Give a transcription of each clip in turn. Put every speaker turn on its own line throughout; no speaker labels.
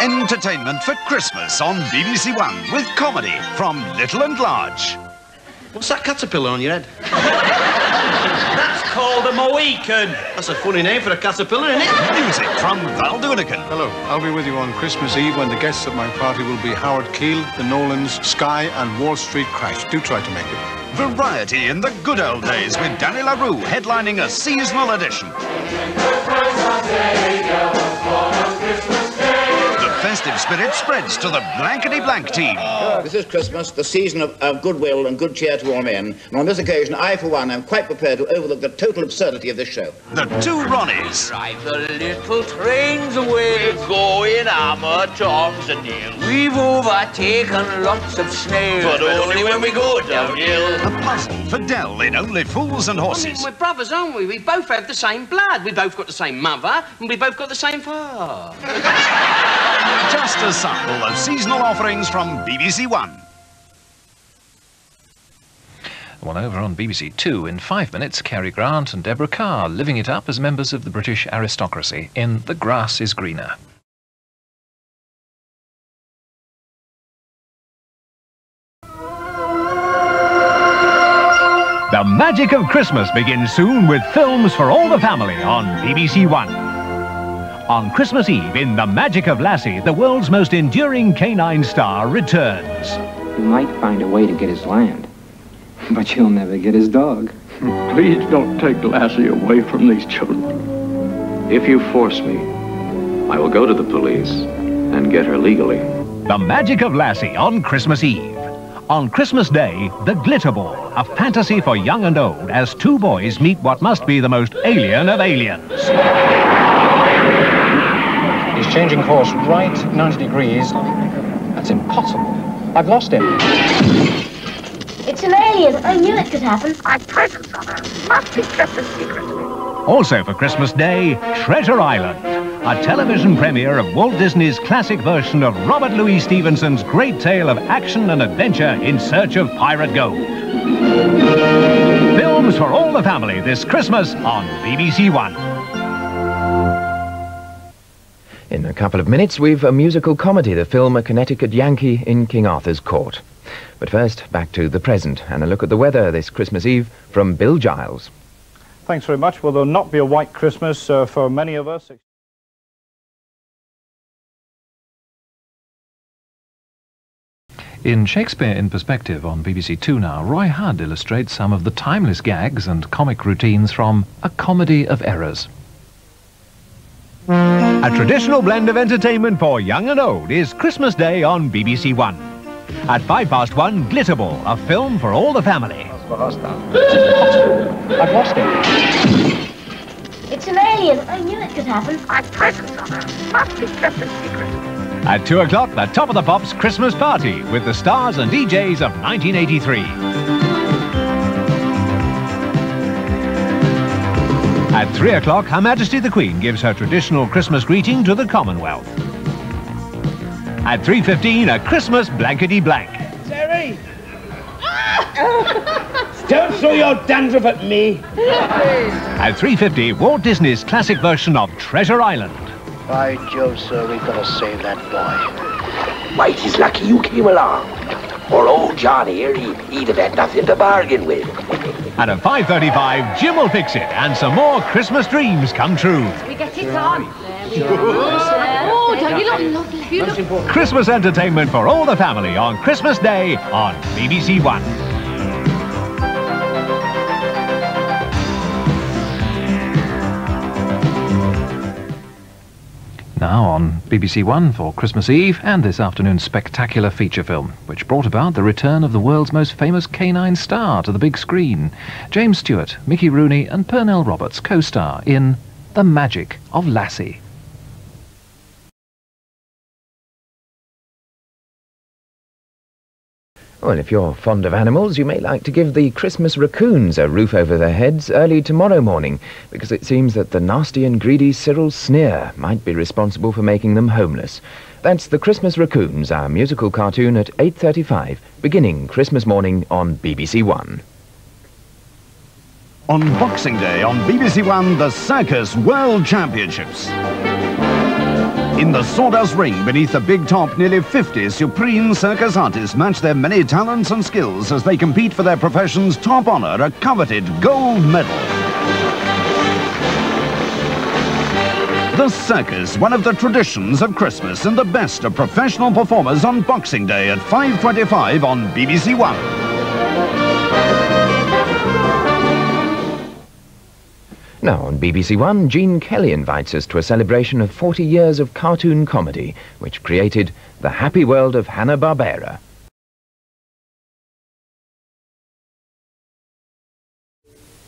Entertainment for Christmas on BBC One with comedy from little and large.
What's that caterpillar on your head?
That's called a Mohican.
That's a funny name for a caterpillar, isn't it?
Music from Val Doonican.
Hello, I'll be with you on Christmas Eve when the guests at my party will be Howard Keel, the Nolans, Sky and Wall Street Crash. Do try to make it.
Variety in the good old days with Danny LaRue headlining a seasonal edition. The festive spirit spreads to the blankety-blank team.
This is Christmas, the season of goodwill and good cheer to all men. And on this occasion, I, for one, am quite prepared to overlook the total absurdity of this show.
The two Ronnies.
Drive the little trains away, going hammer, tongs and nails. We've overtaken lots of snails, but only when we go downhill.
A puzzle for Dell in Only Fools and Horses.
We're brothers, aren't we? We both have the same blood. We both got the same mother, and we both got the same father.
Just a sample of seasonal offerings from BBC One.
Well, over on BBC Two, in 5 minutes, Cary Grant and Deborah Kerr living it up as members of the British aristocracy in The Grass is Greener.
The magic of Christmas begins soon with films for all the family on BBC One. On Christmas Eve, in The Magic of Lassie, the world's most enduring canine star returns.
You might find a way to get his land, but you'll never get his dog.
Please don't take Lassie away from these children. If you force me, I will go to the police and get her legally.
The Magic of Lassie on Christmas Eve. On Christmas Day, The Glitter Ball, a fantasy for young and old as two boys meet what must be the most alien of aliens.
He's changing course right 90 degrees. That's impossible. I've lost him.
It's an alien. I knew it could happen.
My presence on Earth must be kept a secret.
Also for Christmas Day, Treasure Island, a television premiere of Walt Disney's classic version of Robert Louis Stevenson's great tale of action and adventure in search of pirate gold. Films for all the family this Christmas on BBC One.
In a couple of minutes, we've a musical comedy, the film A Connecticut Yankee in King Arthur's Court. But first, back to the present and a look at the weather this Christmas Eve from Bill Giles.
Thanks very much. Well, there'll not be a white Christmas for many of us.
In Shakespeare in Perspective on BBC Two now, Roy Hudd illustrates some of the timeless gags and comic routines from A Comedy of Errors.
A traditional blend of entertainment for young and old is Christmas Day on BBC One. At 1:05, Glitter Ball, a film for all the family.
I've lost him.
It's an alien. I knew it could happen.
My presence on Earth must be kept a secret.
At 2:00, the Top of the Pops Christmas Party with the stars and DJs of 1983. At 3:00, Her Majesty the Queen gives her traditional Christmas greeting to the Commonwealth. At 3:15, a Christmas blankety-blank.
Terry! Don't throw your dandruff at me!
At 3:50, Walt Disney's classic version of Treasure Island.
By Jove, sir, we've got to save that boy.
Why, he's lucky you came along. Or old John here, he'd have had nothing to bargain with.
And at 5:35, Jim will fix it, and some more Christmas dreams come true.
We get it on. There we are. Oh, don't you look lovely? You look...
Christmas entertainment for all the family on Christmas Day on BBC One.
Now on BBC One for Christmas Eve and this afternoon's spectacular feature film, which brought about the return of the world's most famous canine star to the big screen. James Stewart, Mickey Rooney and Pernell Roberts co-star in The Magic of Lassie.
Well, if you're fond of animals, you may like to give the Christmas raccoons a roof over their heads early tomorrow morning, because it seems that the nasty and greedy Cyril Sneer might be responsible for making them homeless. That's The Christmas Raccoons, our musical cartoon at 8:35, beginning Christmas morning on BBC One.
On Boxing Day on BBC One, the Circus World Championships. In the sawdust ring beneath the big top, nearly 50 supreme circus artists match their many talents and skills as they compete for their profession's top honor, a coveted gold medal. The circus, one of the traditions of Christmas, and the best of professional performers on Boxing Day at 5:25 on BBC One.
Now on BBC One, Gene Kelly invites us to a celebration of 40 years of cartoon comedy, which created the happy world of Hanna-Barbera.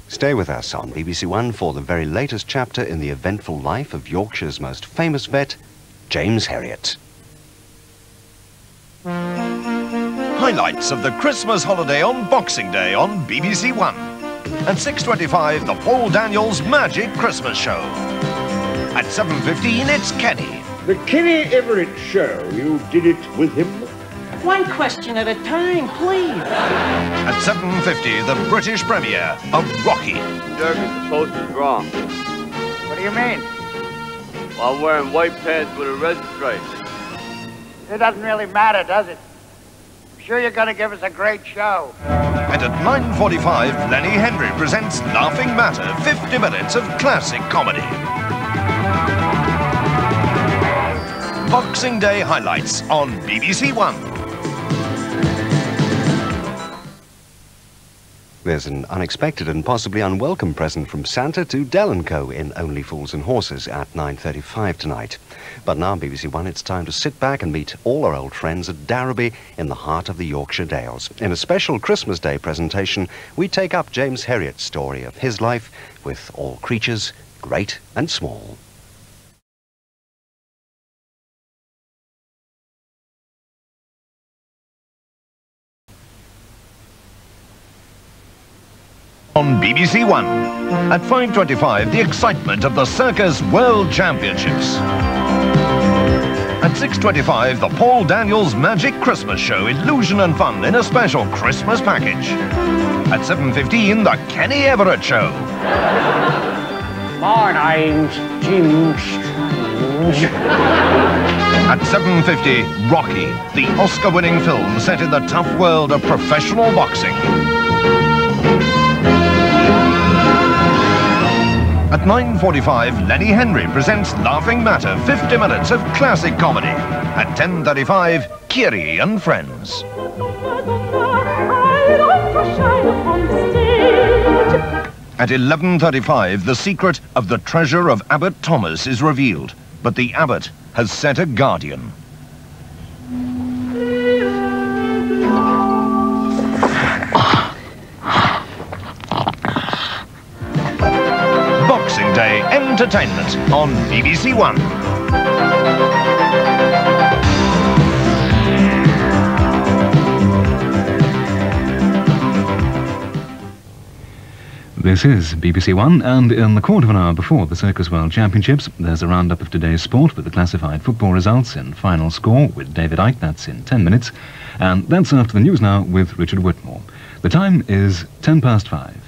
Stay with us on BBC One for the very latest chapter in the eventful life of Yorkshire's most famous vet, James Herriot.
Highlights of the Christmas holiday on Boxing Day on BBC One. At 6:25, the Paul Daniels Magic Christmas Show. At 7:15, it's Kenny.
The Kenny Everett Show. You did it with him?
One question at a time, please.
At 7:50, the British premiere of Rocky.
Circus, the post is wrong.
What do you mean?
Well, I'm wearing white pants with a red stripe.
It doesn't really matter, does it? I'm sure you're going to give us a great show.
And at 9:45, Lenny Henry presents Laughing Matter, 50 minutes of classic comedy. Boxing Day highlights on BBC One.
There's an unexpected and possibly unwelcome present from Santa to Del & Co. in Only Fools and Horses at 9:35 tonight. But now on BBC One, it's time to sit back and meet all our old friends at Darrowby in the heart of the Yorkshire Dales. In a special Christmas Day presentation, we take up James Herriot's story of his life with all creatures, great and small.
On BBC One. At 5:25, the excitement of the Circus World Championships. At 6:25, the Paul Daniels Magic Christmas Show, illusion and fun in a special Christmas package. At 7:15, the Kenny Everett Show.
My name's Jim Strange.
At 7:50, Rocky, the Oscar-winning film set in the tough world of professional boxing. At 9:45, Lenny Henry presents Laughing Matter, 50 minutes of classic comedy. At 10:35, Kiri and Friends. At 11:35, the secret of the treasure of Abbot Thomas is revealed, but the abbot has set a guardian. Boxing Day entertainment on BBC One.
This is BBC One, and in the quarter of an hour before the Circus World Championships, there's a roundup of today's sport with the classified football results in final score with David Icke. That's in 10 minutes. And that's after the news now with Richard Whitmore. The time is 5:10.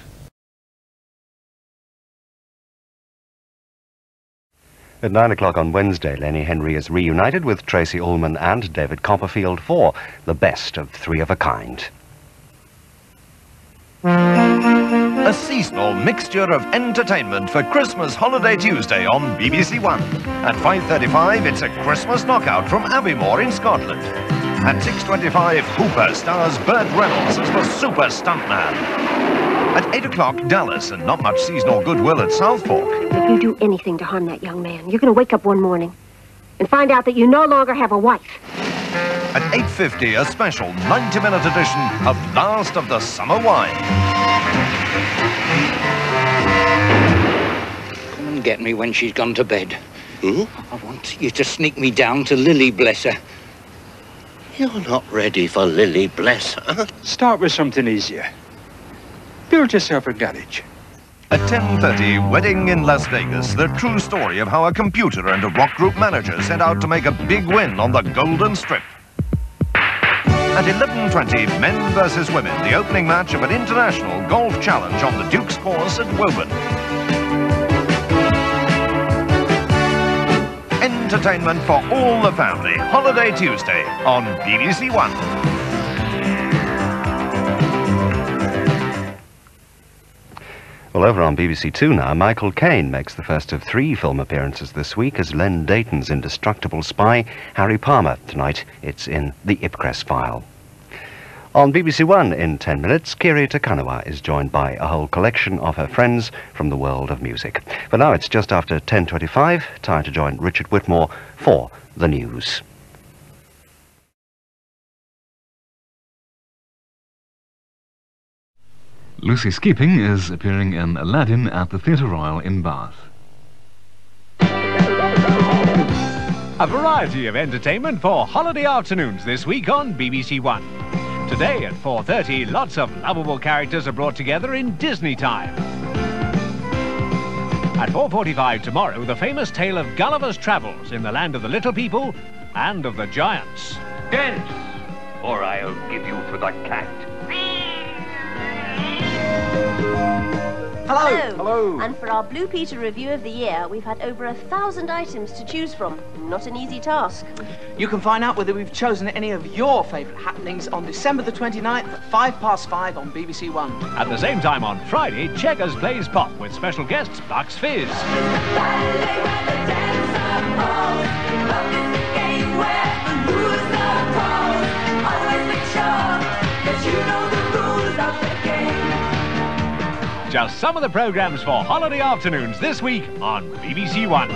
At 9 o'clock on Wednesday, Lenny Henry is reunited with Tracy Ullman and David Copperfield for the best of Three of a Kind.
A seasonal mixture of entertainment for Christmas Holiday Tuesday on BBC One. At 5:35, it's a Christmas knockout from Abbeymoor in Scotland. At 6:25, Hooper stars Burt Reynolds as the super stuntman. At 8 o'clock, Dallas, and not much seasonal goodwill at Southfork.
If you do anything to harm that young man, you're going to wake up one morning and find out that you no longer have a wife.
At 8:50, a special 90-minute edition of Last of the Summer Wine.
Come and get me when she's gone to bed. I want you to sneak me down to Lily, bless her.
You're not ready for Lily, bless her.
Start with something easier. Build yourself a garage.
At 10:30, Wedding in Las Vegas, the true story of how a computer and a rock group manager set out to make a big win on the Golden Strip. At 11:20, men versus women, the opening match of an international golf challenge on the Duke's course at Woburn. entertainment for all the family. Holiday Tuesday on BBC One.
Well, over on BBC Two now, Michael Caine makes the first of 3 film appearances this week as Len Dayton's indestructible spy, Harry Palmer. Tonight, it's in The Ipcress File. On BBC One in 10 minutes, Kiri Takanawa is joined by a whole collection of her friends from the world of music. But now it's just after 10:25, time to join Richard Whitmore for the news.
Lucy Skipping is appearing in Aladdin at the Theatre Royal in Bath.
A variety of entertainment for holiday afternoons this week on BBC One. Today at 4:30, lots of lovable characters are brought together in Disney time. At 4:45 tomorrow, the famous tale of Gulliver's travels in the land of the little people and of the giants.
Dance, or I'll give you to the cat.
Hello.
Hello.
And for our Blue Peter review of the year, we've had over 1,000 items to choose from. Not an easy task.
You can find out whether we've chosen any of your favourite happenings on December the 29th at 5:05 on BBC One.
At the same time on Friday, Checkers plays pop with special guests Bucks Fizz. Just some of the programmes for holiday afternoons this week on BBC One.